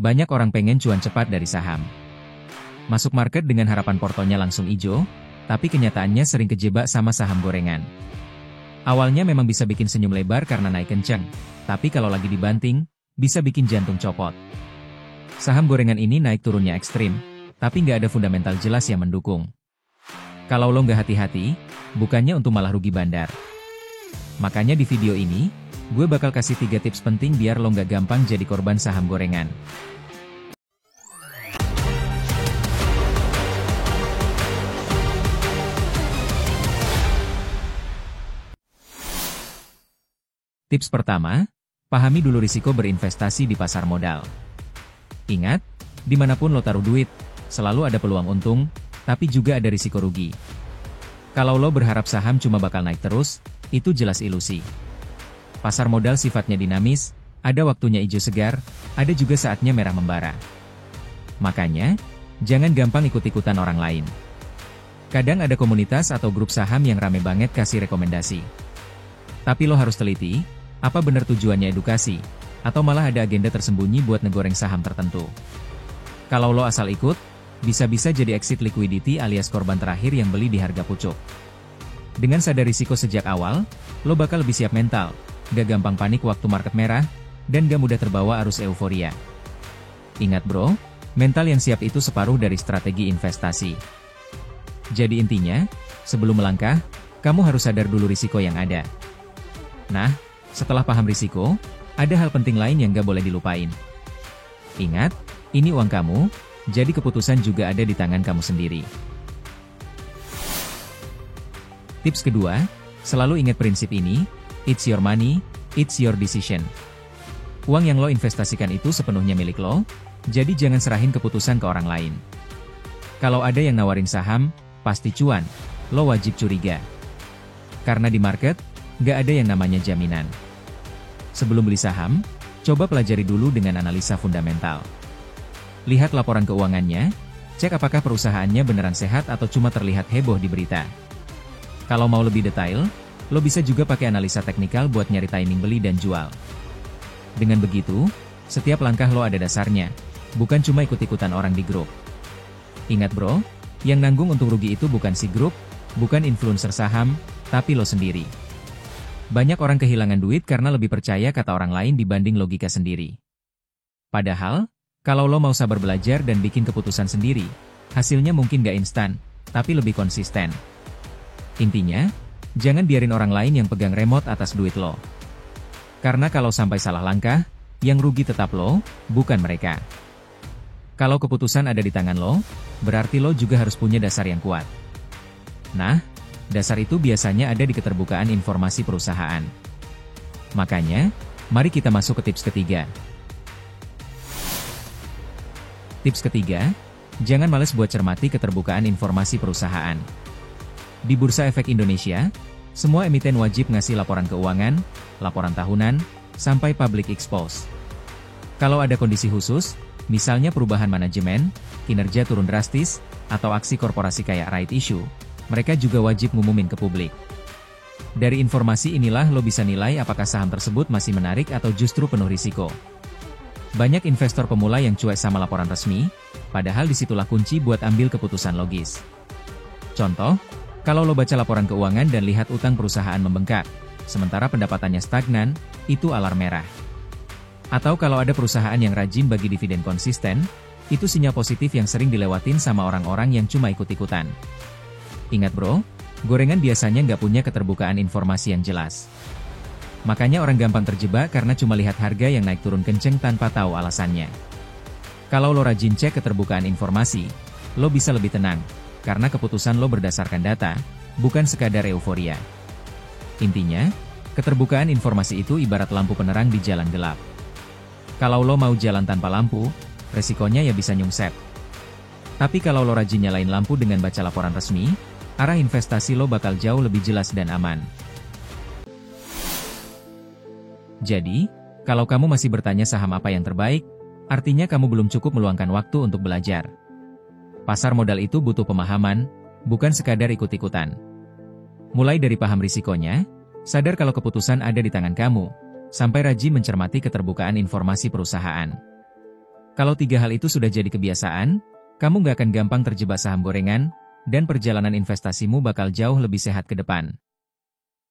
banyak orang pengen cuan cepat dari saham. Masuk market dengan harapan portonya langsung hijau, tapi kenyataannya sering kejebak sama saham gorengan. Awalnya memang bisa bikin senyum lebar karena naik kenceng, tapi kalau lagi dibanting, bisa bikin jantung copot. Saham gorengan ini naik turunnya ekstrim, tapi nggak ada fundamental jelas yang mendukung. Kalau lo nggak hati-hati, bukannya untuk malah rugi bandar. Makanya di video ini, gue bakal kasih 3 tips penting biar lo nggak gampang jadi korban saham gorengan. Tips pertama, pahami dulu risiko berinvestasi di pasar modal. Ingat, dimanapun lo taruh duit, selalu ada peluang untung, tapi juga ada risiko rugi. Kalau lo berharap saham cuma bakal naik terus, itu jelas ilusi. Pasar modal sifatnya dinamis, ada waktunya hijau segar, ada juga saatnya merah membara. Makanya, jangan gampang ikut-ikutan orang lain. Kadang ada komunitas atau grup saham yang rame banget kasih rekomendasi. Tapi lo harus teliti, apa benar tujuannya edukasi, atau malah ada agenda tersembunyi buat ngegoreng saham tertentu. Kalau lo asal ikut, bisa-bisa jadi exit liquidity alias korban terakhir yang beli di harga pucuk. Dengan sadar risiko sejak awal, lo bakal lebih siap mental, gak gampang panik waktu market merah, dan gak mudah terbawa arus euforia. Ingat bro, mental yang siap itu separuh dari strategi investasi. Jadi intinya, sebelum melangkah, kamu harus sadar dulu risiko yang ada. Nah, setelah paham risiko, ada hal penting lain yang gak boleh dilupain. Ingat, ini uang kamu, jadi keputusan juga ada di tangan kamu sendiri. Tips kedua, selalu ingat prinsip ini, it's your money, it's your decision. Uang yang lo investasikan itu sepenuhnya milik lo, jadi jangan serahin keputusan ke orang lain. Kalau ada yang nawarin saham, pasti cuan, lo wajib curiga. Karena di market, nggak ada yang namanya jaminan. Sebelum beli saham, coba pelajari dulu dengan analisa fundamental. Lihat laporan keuangannya, cek apakah perusahaannya beneran sehat atau cuma terlihat heboh di berita. Kalau mau lebih detail, lo bisa juga pakai analisa teknikal buat nyari timing beli dan jual. Dengan begitu, setiap langkah lo ada dasarnya, bukan cuma ikut-ikutan orang di grup. Ingat bro, yang nanggung untung rugi itu bukan si grup, bukan influencer saham, tapi lo sendiri. Banyak orang kehilangan duit karena lebih percaya kata orang lain dibanding logika sendiri. Padahal, kalau lo mau sabar belajar dan bikin keputusan sendiri, hasilnya mungkin gak instan, tapi lebih konsisten. Intinya, jangan biarin orang lain yang pegang remote atas duit lo. Karena kalau sampai salah langkah, yang rugi tetap lo, bukan mereka. Kalau keputusan ada di tangan lo, berarti lo juga harus punya dasar yang kuat. Nah, dasar itu biasanya ada di keterbukaan informasi perusahaan. Makanya, mari kita masuk ke tips ketiga. Tips ketiga, jangan males buat cermati keterbukaan informasi perusahaan. Di Bursa Efek Indonesia, semua emiten wajib ngasih laporan keuangan, laporan tahunan, sampai public expose. Kalau ada kondisi khusus, misalnya perubahan manajemen, kinerja turun drastis, atau aksi korporasi kayak right issue, mereka juga wajib ngumumin ke publik. Dari informasi inilah lo bisa nilai apakah saham tersebut masih menarik atau justru penuh risiko. Banyak investor pemula yang cuek sama laporan resmi, padahal disitulah kunci buat ambil keputusan logis. Contoh, kalau lo baca laporan keuangan dan lihat utang perusahaan membengkak, sementara pendapatannya stagnan, itu alarm merah. Atau kalau ada perusahaan yang rajin bagi dividen konsisten, itu sinyal positif yang sering dilewatin sama orang-orang yang cuma ikut-ikutan. Ingat bro, gorengan biasanya nggak punya keterbukaan informasi yang jelas. Makanya orang gampang terjebak karena cuma lihat harga yang naik turun kenceng tanpa tahu alasannya. Kalau lo rajin cek keterbukaan informasi, lo bisa lebih tenang, karena keputusan lo berdasarkan data, bukan sekadar euforia. Intinya, keterbukaan informasi itu ibarat lampu penerang di jalan gelap. Kalau lo mau jalan tanpa lampu, resikonya ya bisa nyungsep. Tapi kalau lo rajin nyalain lampu dengan baca laporan resmi, arah investasi lo bakal jauh lebih jelas dan aman. Jadi, kalau kamu masih bertanya saham apa yang terbaik, artinya kamu belum cukup meluangkan waktu untuk belajar. Pasar modal itu butuh pemahaman, bukan sekadar ikut-ikutan. Mulai dari paham risikonya, sadar kalau keputusan ada di tangan kamu, sampai rajin mencermati keterbukaan informasi perusahaan. Kalau 3 hal itu sudah jadi kebiasaan, kamu nggak akan gampang terjebak saham gorengan, dan perjalanan investasimu bakal jauh lebih sehat ke depan.